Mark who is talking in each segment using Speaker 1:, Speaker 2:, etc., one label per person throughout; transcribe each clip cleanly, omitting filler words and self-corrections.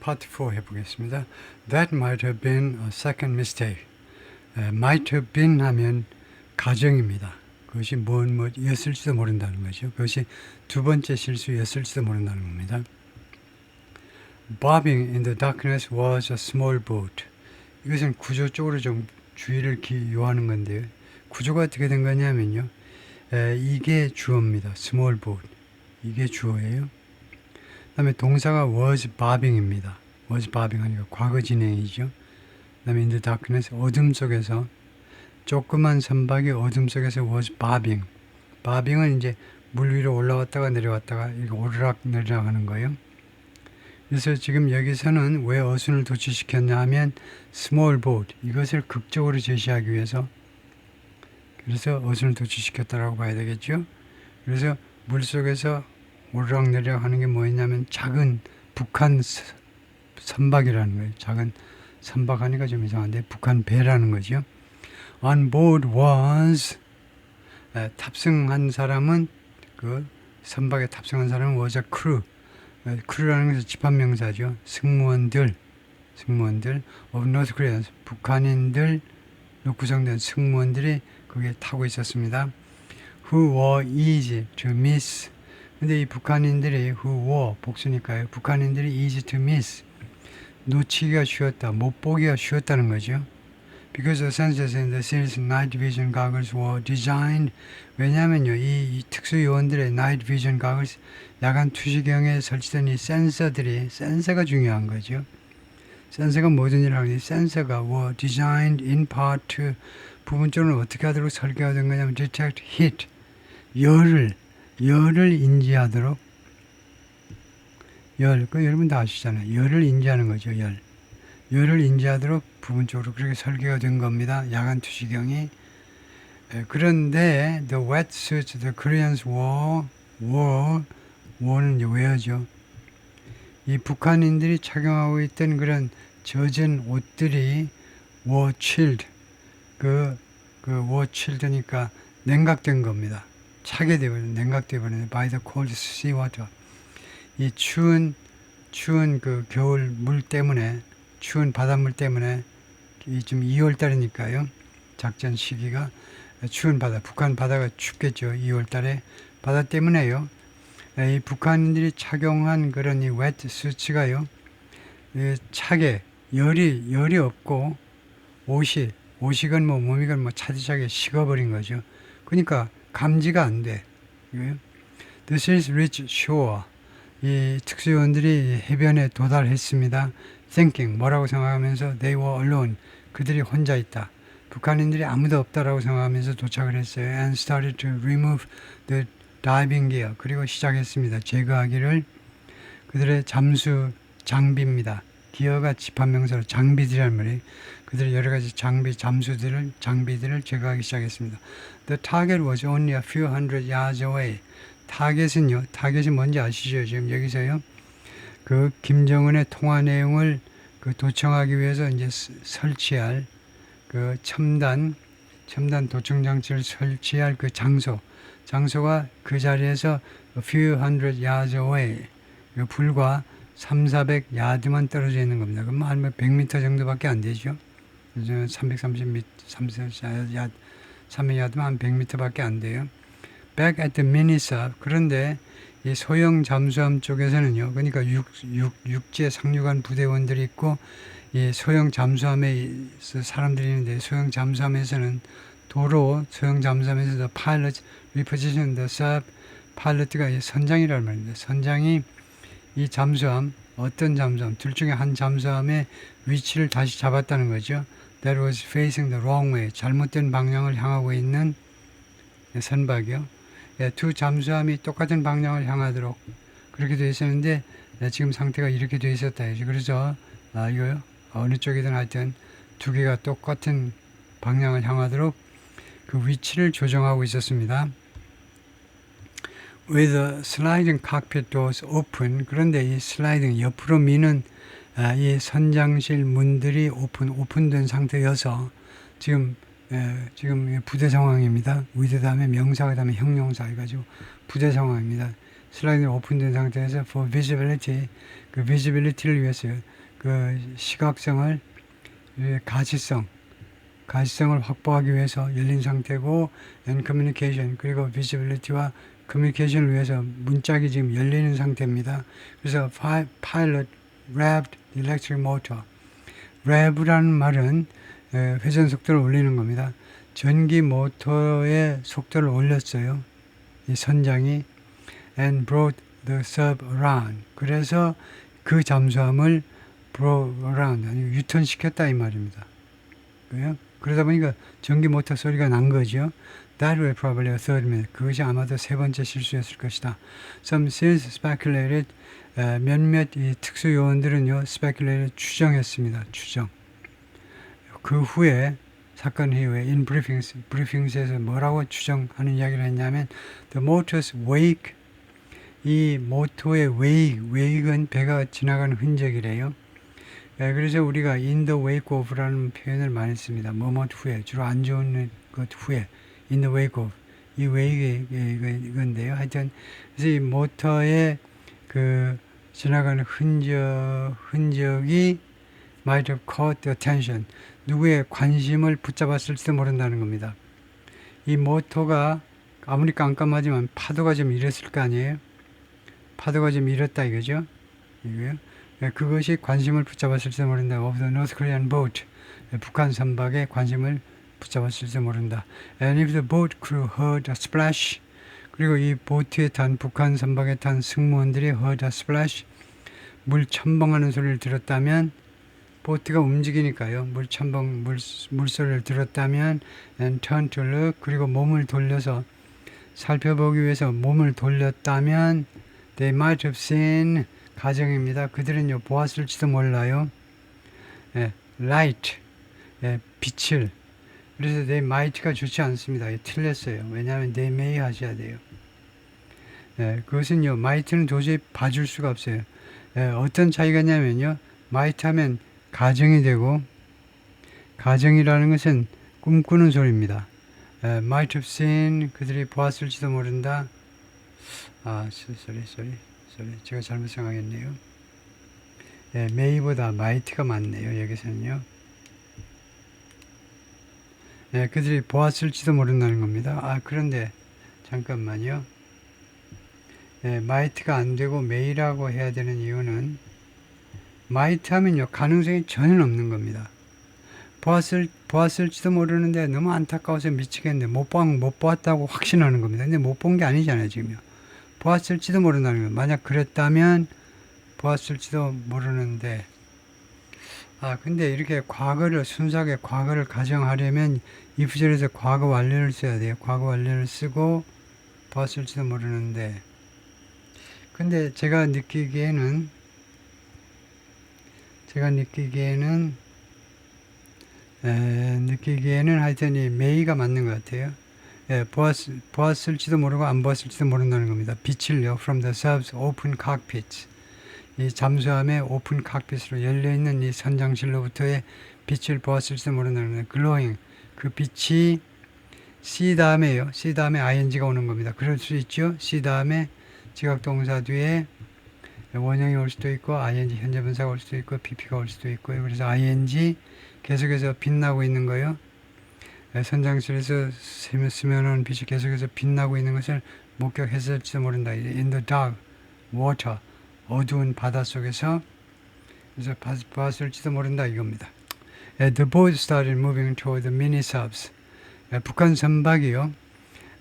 Speaker 1: 파트 4 해보겠습니다. That might have been a second mistake. might have been 하면 가정입니다. 그것이 무엇이었을지도 모른다는 거죠. 그것이 두 번째 실수였을지도 모른다는 겁니다. Bobbing in the darkness was a small boat. 이것은 구조 쪽으로 좀 주의를 요하는 건데요. 구조가 어떻게 된 거냐면요. 이게 주어입니다. small boat. 이게 주어예요. 그 다음에 동사가 was bobbing입니다. was bobbing 하니까 과거 진행이죠. 그 다음에 in the darkness, 어둠 속에서, 조그만 선박이 어둠 속에서 was bobbing. bobbing은 이제 물 위로 올라왔다가 내려왔다가 이렇게 오르락 내리락 하는 거예요. 그래서 지금 여기서는 왜 어순을 도치시켰냐 하면 small boat, 이것을 극적으로 제시하기 위해서, 그래서 어순을 도치시켰다라고 봐야 되겠죠. 그래서 물 속에서 오르락내리락 하는 게 뭐였냐면 작은 북한 선박이라는 거예요. 작은 선박 하니까 좀 이상한데 북한 배라는 거죠. On board was, 탑승한 사람은, 그 선박에 탑승한 사람은 was a crew. crew라는 것은 집합명사죠. 승무원들 of North Korea, 북한인들로 구성된 승무원들이 거기에 타고 있었습니다. Who were easy to miss. 근데 이 북한인들이 who were 복수니까요. 북한인들이 easy to miss, 놓치기가 쉬웠다, 못 보기가 쉬웠다는 거죠. Because the sensors in the series night vision goggles were designed. 왜냐하면요, 이 특수 요원들의 night vision goggles, 야간 투시경에 설치된 이 센서가 중요한 거죠. 센서가 모든 일을 하는데, 센서가 were designed in part to, 부분적으로 어떻게 하도록 설계가 된 거냐면 detect heat, 열을 인지하도록, 여러분 다 아시잖아요. 열을 인지하는 거죠. 열을 인지하도록 부분적으로 그렇게 설계가 된 겁니다. 야간 투시경이. 그런데 the wetsuits the Koreans ware는 wear죠. 이 북한인들이 착용하고 있던 그런 젖은 옷들이 were chilled, were chilled니까 냉각된 겁니다. 차게 되버리는, 냉각돼 버리는 by the cold sea water. 이 추운 그 겨울 물 때문에, 추운 바닷물 때문에, 좀 2월 달이니까요. 작전 시기가 추운 바다, 북한 바다가 춥겠죠. 2월 달에 바다 때문에요. 이 북한인들이 착용한 그런 이 웨트 수츠가요, 차게 열이 없고 옷이건 몸이건 차디차게 식어버린 거죠. 그러니까 감지가 안 돼. The ships reached shore. 이 특수요원들이 해변에 도달했습니다. Thinking, 뭐라고 생각하면서 they were alone. 그들이 혼자 있다. 북한인들이 아무도 없다라고 생각하면서 도착을 했어요. And started to remove the diving gear. 그리고 시작했습니다. 제거하기를. 그들의 잠수 장비입니다. 기어가 집합명사로 장비들이란 말이에요. 그들의 여러 가지 장비들을 제거하기 시작했습니다. The target was only a few hundred yards away. 타겟이 뭔지 아시죠? 지금 여기서요. 그 김정은의 통화 내용을 도청하기 위해서 이제 설치할 그 첨단 도청 장치를 설치할 그 장소가 그 자리에서 a few hundred yards away, 불과 300-400 야드만 떨어져 있는 겁니다. 그럼 한 100m 정도밖에 안 되죠. 330m, 300야드면 한 100m밖에 안 돼요. Back at the minisub. 그런데 이 소형 잠수함 쪽에서는요, 그러니까 육지에 상륙한 부대원들이 있고, 이 소형 잠수함에 사람들이 있는데, 소형 잠수함에서는 소형 잠수함에서 pilot reposition the sub, 파일럿가 선장이란 말입니다. 선장이 이 잠수함, 어떤 잠수함, 둘 중에 한 잠수함의 위치를 다시 잡았다는 거죠. That was facing the wrong way. 잘못된 방향을 향하고 있는 선박이요. 두 잠수함이 똑같은 방향을 향하도록 그렇게 되어 있었는데, 지금 상태가 이렇게 되어 있었다. 그래서 이거요, 어느 쪽이든 하여튼 두 개가 똑같은 방향을 향하도록 그 위치를 조정하고 있었습니다. With the sliding cockpit doors open. 그런데 이 슬라이딩, 옆으로 미는 이 선장실 문들이 오픈된 상태여서 지금 부대 상황입니다. with 다음에 명사가 다음에 형용사 해가지고 부대 상황입니다. 슬라이딩 오픈된 상태에서 for visibility, 그 visibility를 위해서요. 그 시각성을, 가시성을 확보하기 위해서 열린 상태고, and communication, 그리고 visibility와 communication을 위해서 문짝이 지금 열리는 상태입니다. 그래서 pilot revved the electric motor. rev라는 말은 회전 속도를 올리는 겁니다. 전기 모터의 속도를 올렸어요. 이 선장이 and brought the sub around. 그래서 그 잠수함을 brought around, 아니 유턴시켰다 이 말입니다. 그래요? 그러다 보니까 전기 모터 소리가 난 거죠. That was probably a third mistake. 그것이 아마도 세 번째 실수였을 것이다. Some scientists speculated. 몇몇 이 특수 요원들은요, speculated, 추정했습니다. 추정. 그 후에 사건 이후에 in briefings에서 뭐라고 추정하는 이야기를 했냐면 the motor's wake, 이 모토의 wake은 배가 지나가는 흔적이래요. 그래서 우리가 in the wake of라는 표현을 많이 씁니다. 뭐뭐 후에, 주로 안 좋은 것 후에 in the wake of, 이 wake 이건데요. 하여튼 그래서 이 모터의 그 지나가는 흔적이 might have caught the attention, 누구의 관심을 붙잡았을지도 모른다는 겁니다. 이 모터가 아무리 깜깜하지만 파도가 좀 일었을 거 아니에요? 파도가 좀 일었다 이거죠? 이거요? 그것이 관심을 붙잡았을지도 모른다. Of the North Korean boat, 북한 선박에 관심을 붙잡았을지도 모른다. And if the boat crew heard a splash, 그리고 이 보트에 탄 북한 선박에 탄 승무원들이 heard a splash, 물 첨벙하는 소리를 들었다면, 보트가 움직이니까요. 물소리를 들었다면 and turn to look, 그리고 몸을 돌려서 살펴보기 위해서 몸을 돌렸다면 they might have seen, 가정입니다. 그들은요 보았을지도 몰라요. light, 빛을. 그래서 they might가 좋지 않습니다. 틀렸어요. 왜냐하면 they may 하셔야 돼요. 그것은요 might는 도저히 봐줄 수가 없어요. 어떤 차이가 있냐면요, might 하면 가정이 되고, 가정이라는 것은 꿈꾸는 소리입니다. might have seen, 그들이 보았을지도 모른다. sorry. 제가 잘못 생각했네요. may보다 might가 맞네요. 여기서는요. 그들이 보았을지도 모른다는 겁니다. 그런데 잠깐만요. might가 안 되고 may라고 해야 되는 이유는, might 하면요 가능성이 전혀 없는 겁니다. 보았을지도 모르는데 너무 안타까워서 미치겠는데 못 보았다고 확신하는 겁니다. 근데 못 본 게 아니잖아요 지금요. 보았을지도 모른다는 거예요. 만약 그랬다면 보았을지도 모르는데, 근데 이렇게 순수하게 과거를 가정하려면 if절에서 과거 완료를 써야 돼요. 과거 완료를 쓰고 보았을지도 모르는데, 근데 제가 느끼기에는 하여튼 이 may가 맞는 것 같아요. 보았을지도 모르고 안 보았을지도 모른다는 겁니다. 빛을요, from the sub's open cockpit, 이 잠수함의 오픈 칵핏으로 열려있는 이 선장실로부터의 빛을 보았을지도 모른다는 겁니다. glowing, 그 빛이 see 다음에요. see 다음에 ing가 오는 겁니다. 그럴 수 있죠. see 다음에 지각동사 뒤에 원형이 올 수도 있고 ing 현재분사가 올 수도 있고 pp가 올 수도 있고요. 그래서 ing 계속해서 빛나고 있는 거예요. 선장실에서 스며나는 빛이 계속해서 빛나고 있는 것을 목격했을지도 모른다. in the dark water, 어두운 바다 속에서, 그래서 보았을지도 모른다 이겁니다. The boat started moving toward the mini subs. 북한 선박이요,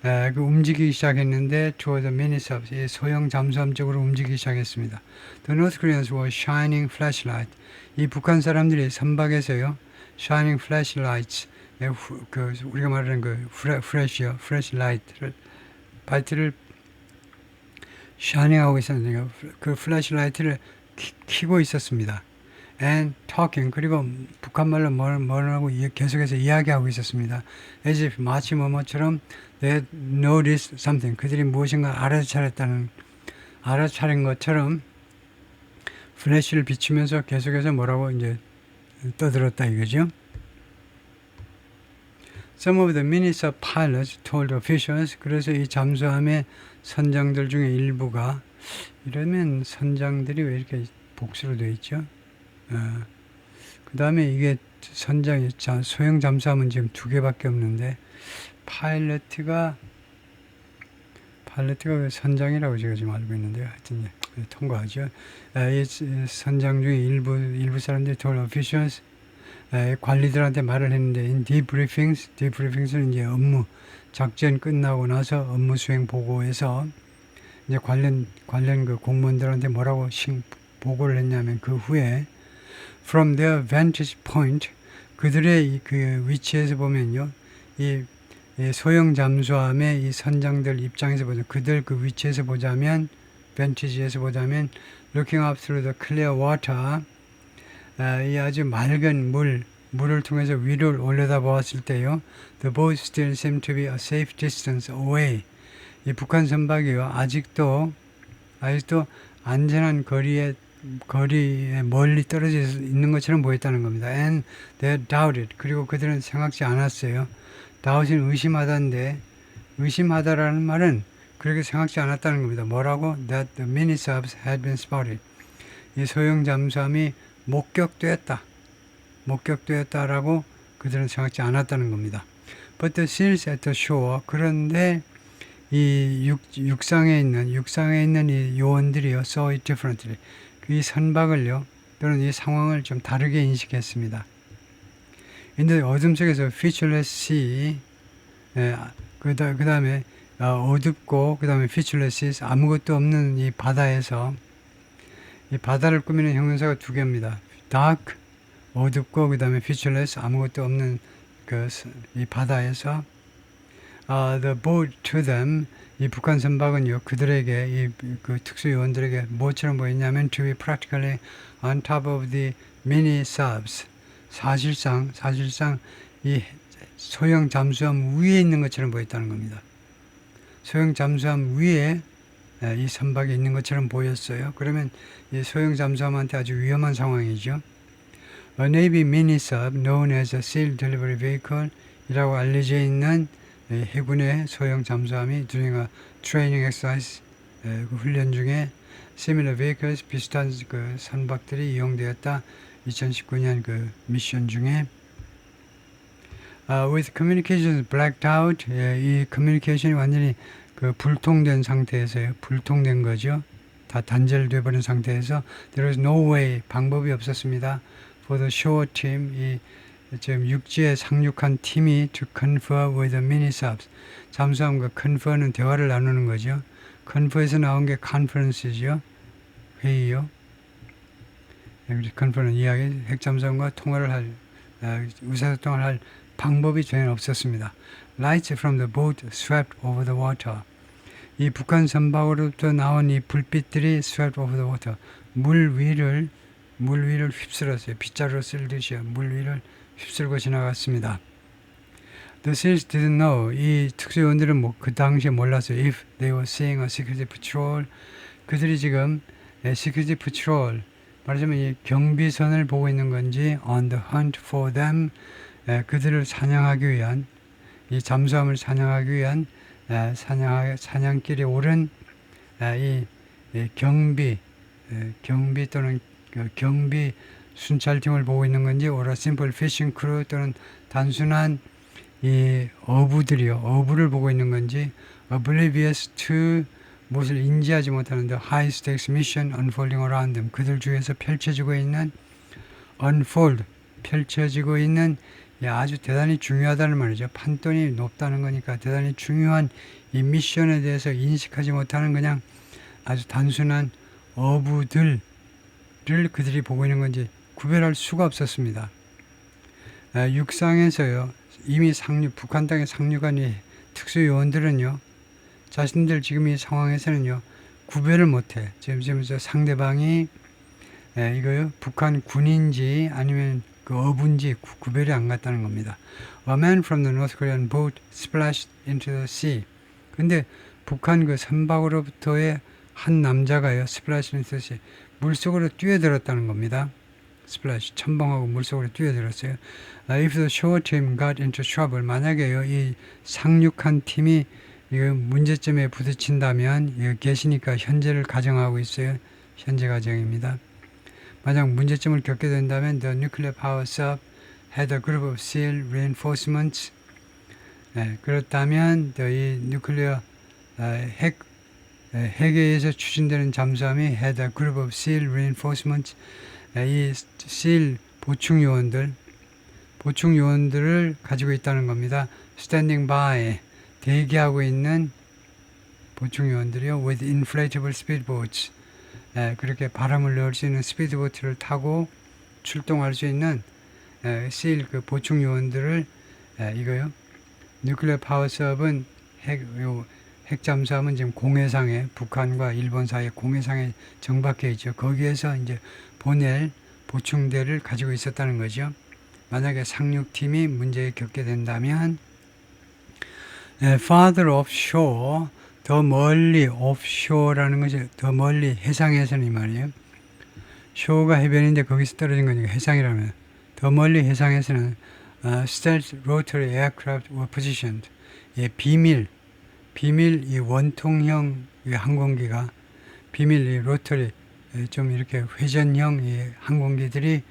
Speaker 1: 그 움직이기 시작했는데 toward the mini subs, 이 소형 잠수함 쪽으로 움직이기 시작했습니다. The North Koreans were shining flashlight. 이 북한 사람들이 선박에서요 shining flashlights, 그 우리가 말하는 그 flashlight를 라이트를 샤닝하고 있었는데 그 플래시라이트를 켜고 있었습니다. and talking, 그리고 북한말로 뭐라고 계속해서 이야기하고 있었습니다. as if 마치 뭐뭐처럼 they noticed something, 그들이 무엇인가 알아차린 것처럼 플래시를 비추면서 계속해서 뭐라고 이제 떠들었다 이거죠. Some of the mini-sub pilots told officials, 그래서 이 잠수함의 선장들 중에 일부가 이러면 선장들이 왜 이렇게 복수로 되어 있죠? 그 다음에 이게 선장이 소형 잠수함은 지금 2개밖에 없는데 파일럿가 왜 선장이라고 제가 지금 알고 있는데요. 하여튼 통과하죠. 이 선장 중에 일부 사람들이 told officials 관리들한테 말을 했는데 in debriefings는 이제 업무 작전 끝나고 나서 업무 수행 보고에서 이제 관련 그 공무원들한테 뭐라고 보고를 했냐면 그 후에 from their vantage point 그들의 그 위치에서 보면요 이 소형 잠수함의 이 선장들 입장에서 보자 그들 그 위치에서 보자면 vantage에서 보자면 looking up through the clear water 이 아주 맑은 물을 통해서 위를 올려다 보았을 때요 the boat still seemed to be a safe distance away 이 북한 선박이요 아직도 안전한 거리에 멀리 떨어져 있는 것처럼 보였다는 겁니다. And they doubted. 그리고 그들은 생각지 않았어요. doubt은 의심하다인데 의심하다라는 말은 그렇게 생각지 않았다는 겁니다. 뭐라고? That the mini subs had been spotted. 이 소형 잠수함이 목격되었다라고 그들은 생각지 않았다는 겁니다. But the seals at the shore. 그런데 이 육상에 있는 이 요원들이요 saw it differently. 이 선박을요 또는 이 상황을 좀 다르게 인식했습니다. 근데 어둠 속에서 featureless sea 그 다음에 어둡고 그 다음에 featureless sea 아무것도 없는 이 바다에서 이 바다를 꾸미는 형용사가 2개입니다. dark 어둡고 그 다음에 featureless 아무것도 없는 이 바다에서 the boat to them 이 북한 선박은요 그들에게 그 특수 요원들에게 뭐처럼 보였냐면 to be practically on top of the mini subs 사실상 이 소형 잠수함 위에 있는 것처럼 보였다는 겁니다. 소형 잠수함 위에 이 선박이 있는 것처럼 보였어요. 그러면 이 소형 잠수함한테 아주 위험한 상황이죠. A Navy mini sub known as a seal delivery vehicle 이라고 알려져 있는 해군의 소형 잠수함이 during a training exercise 그 훈련 중에 similar vehicles 비슷한 그 선박들이 이용되었다. 2019년 그 미션 중에 with communications blacked out 이 커뮤니케이션이 완전히 그 불통된 상태에서요. 불통된 거죠. 다 단절돼 버린 상태에서 there was no way 방법이 없었습니다. for the shore team 이 지금 육지에 상륙한 팀이 to confer with the mini subs 잠수함과 confer는 대화를 나누는 거죠. confer에서 나온 게 conference죠. 회의요. confer는 이야기 핵잠수함과 통화를 할 의사소통을 할 방법이 전혀 없었습니다. Lights from the boat swept over the water. 이 북한 선박으로부터 나온 이 불빛들이 swept over the water. 물 위를 휩쓸었어요. 빗자루로 쓸듯이요. 물 위를 휩쓸고 지나갔습니다. The seals didn't know. 이 특수요원들은 그 당시에 몰랐어요. If they were seeing a security patrol. 그들이 지금 security patrol 말하자면 이 경비선을 보고 있는 건지 on the hunt for them. 그들을 사냥하기 위한 이 잠수함을 사냥하기 위한 사냥길에 오른 이 경비 또는 경비 순찰팀을 보고 있는 건지 or a simple fishing crew 또는 단순한 이 어부를 보고 있는 건지 oblivious to 무엇을 인지하지 못하는 the high stakes mission unfolding around them 그들 주위에서 펼쳐지고 있는 아주 대단히 중요하다는 말이죠. 판돈이 높다는 거니까 대단히 중요한 이 미션에 대해서 인식하지 못하는 그냥 아주 단순한 어부들을 그들이 보고 있는 건지 구별할 수가 없었습니다. 육상에서요 이미 북한 땅에 상륙한 이 특수요원들은요 자신들 지금 이 상황에서는요 구별을 못해. 지금 상대방이 이거요 북한 군인지 아니면 그 어부인지 구별이 안 갔다는 겁니다. A man from the North Korean boat splashed into the sea. 근데 북한 그 선박으로부터의 한 남자가요 splash into the sea. 물속으로 뛰어들었다는 겁니다. splash 첨벙하고 물속으로 뛰어들었어요. If the shore team got into trouble 만약에요 이 상륙한 팀이 이거 문제점에 부딪힌다면 이거 계시니까 현재를 가정하고 있어요. 현재 가정입니다. 만약 문제점을 겪게 된다면 the nuclear power sub had a group of SEAL reinforcements. 그렇다면 이 누클리어 핵에 의해서 추진되는 잠수함이 had a group of SEAL reinforcements. 이 SEAL 보충 요원들을 가지고 있다는 겁니다. standing by 대기하고 있는 보충 요원들이요. with inflatable speedboats. 그렇게 바람을 넣을 수 있는 스피드보트를 타고 출동할 수 있는 SEAL 그 보충 요원들을 이거요. 뉴클리어 파워섭은 핵 잠수함은 지금 공해상에 북한과 일본 사이에 공해상에 정박해 있죠. 거기에서 이제 보낼 보충대를 가지고 있었다는 거죠. 만약에 상륙팀이 문제에 겪게 된다면 farther offshore 더 멀리 offshore라는 것이 더 멀리 해상에서는 이 말이에요. shore가 해변인데 거기서 떨어진 거니까 해상이라면 더 멀리 해상에서는 stealth rotary aircraft were positioned. 비밀 이 원통형 이 항공기가 비밀 이 로터리 좀 이렇게 회전형 이 항공기들이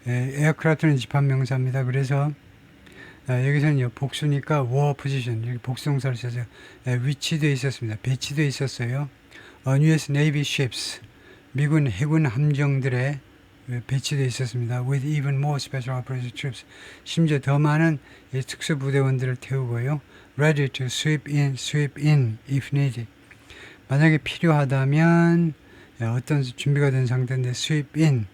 Speaker 1: 에어크라프트는 집합명사입니다. 그래서 여기서는 복수니까 war position 여기 복수동사를 써서 위치되어 있었습니다. 배치되어 있었어요. US Navy ships 미군 해군 함정들에 배치되어 있었습니다. with even more special operations troops 심지어 더 많은 특수부대원들을 태우고요. ready to sweep in if needed. 만약에 필요하다면 어떤 준비가 된 상태인데 sweep in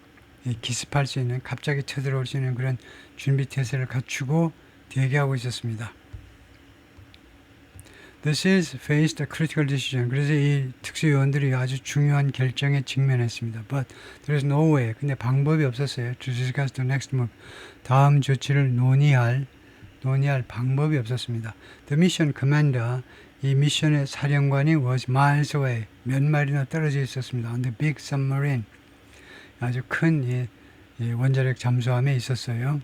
Speaker 1: 기습할 수 있는 갑자기 쳐들어올 수 있는 그런 준비 태세를 갖추고 대기하고 있었습니다. The SEALs faced a critical decision. 그래서 이 특수요원들이 아주 중요한 결정에 직면했습니다. But there is no way. 근데 방법이 없었어요. To discuss the next move. 다음 조치를 논의할 방법이 없었습니다. The mission commander, 이 미션의 사령관이 was miles away. 몇 마일이나 떨어져 있었습니다. On the big submarine. 아주 큰 이 원자력 잠수함에 있었어요.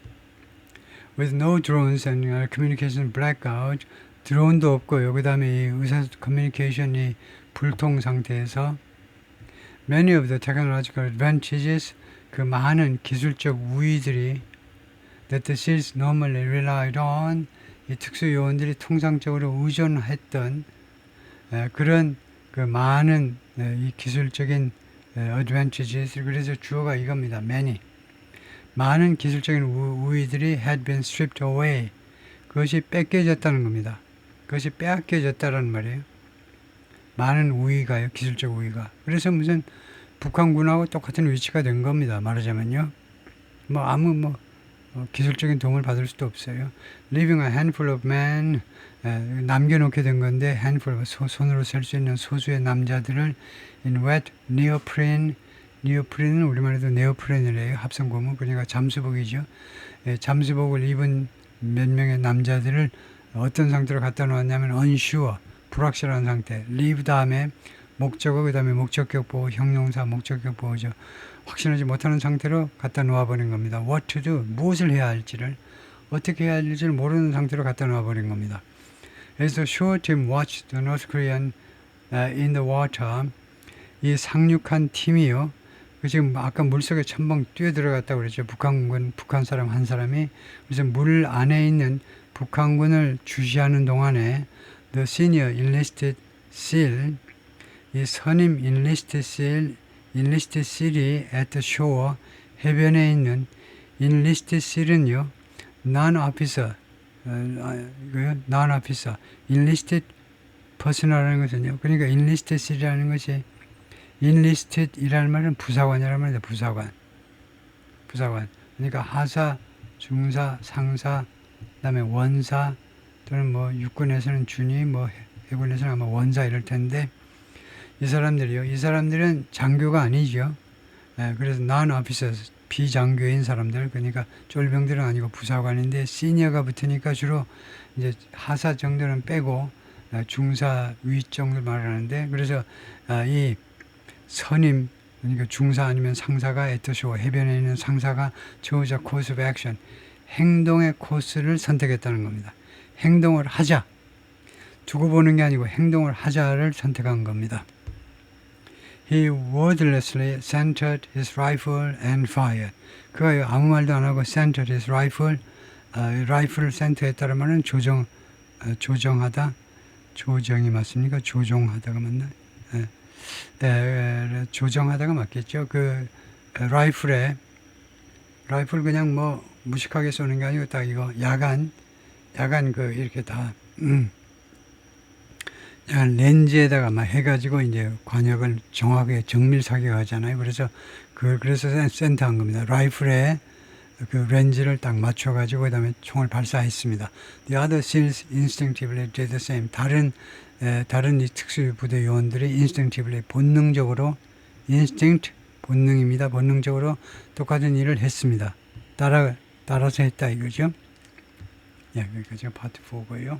Speaker 1: With no drones and communication blackout. 드론도 없고요. 그 다음에 이 의사 커뮤니케이션이 불통 상태에서 many of the technological advantages 그 많은 기술적 우위들이 that the SEALs normally relied on 이 특수 요원들이 통상적으로 의존했던 그런 그 많은 이 기술적인 advantages 그래서 주어가 이겁니다. many 많은 기술적인 우위들이 had been stripped away 그것이 뺏겨졌다는 겁니다. 그것이 빼앗겨졌다는 말이에요. 많은 우위가요. 기술적 우위가. 그래서 무슨 북한군하고 똑같은 위치가 된 겁니다. 말하자면요. 아무 기술적인 도움을 받을 수도 없어요. Leaving a handful of men 남겨놓게 된 건데 handful 손으로 셀 수 있는 소수의 남자들을 in wet neoprene 니오프린은 우리말에도 네오프렌이래요. 합성고무. 그러니까 잠수복이죠. 잠수복을 입은 몇 명의 남자들을 어떤 상태로 갖다 놓았냐면 unsure, 불확실한 상태. leave 다음에 목적어, 그 다음에 목적격 보호, 형용사 목적격 보호죠. 확신하지 못하는 상태로 갖다 놓아버린 겁니다. what to do, 무엇을 해야 할지를, 어떻게 해야 할지를 모르는 상태로 갖다 놓아버린 겁니다. 그래서 SHORE team watched the North Korean in the water. 이 상륙한 팀이요. 지금 아까 물속에 첨벙 뛰어들어갔다고 그랬죠. 북한 사람 한 사람이. 그래서 물 안에 있는 북한군을 주시하는 동안에 the senior enlisted SEAL, 이 선임 enlisted SEAL이 at the shore, 해변에 있는 enlisted SEAL은요, non-officer, non-officer, enlisted person이라는 것은요, 그러니까 enlisted SEAL이라는 것이 enlisted이라는 말은 부사관이라는 말입니다. 부사관. 그러니까 하사, 중사, 상사, 그다음에 원사 또는 육군에서는 준위, 해군에서는 아마 원사 이럴 텐데 이 사람들은 장교가 아니죠. 그래서 non-officers, 비장교인 사람들, 그러니까 쫄병들은 아니고 부사관인데 시니어가 붙으니까 주로 이제 하사 정도는 빼고 중사, 위 정도 말하는데 그래서 이 선임, 그러니까 중사 아니면 상사가 에터쇼, 해변에 있는 상사가 chose a course of action, 행동의 코스를 선택했다는 겁니다. 행동을 하자. 두고 보는 게 아니고 행동을 하자를 선택한 겁니다. He wordlessly centered his rifle and fired. 그가 아무 말도 안 하고 centered his rifle, 라이플을 센터했다는 말은 조정하다, 조정이 맞습니까? 조종하다가 맞나? 조정하다가 맞겠죠. 그 라이플 그냥 뭐 무식하게 쏘는 게 아니고 딱 이거 야간 그 이렇게 다 약간 렌즈에다가 막 해가지고 이제 관역을 정확하게 정밀 사격하잖아요. 그래서 센터한 겁니다. 라이플에 그 렌즈를 딱 맞춰가지고 그다음에 총을 발사했습니다. The other SEALs instinctively did the same. 다른 이 특수부대 요원들이 instinctively 본능적으로 본능입니다. 본능적으로 똑같은 일을 했습니다. 따라서 했다 이거죠. 예, 여기까지가 파트 4고요.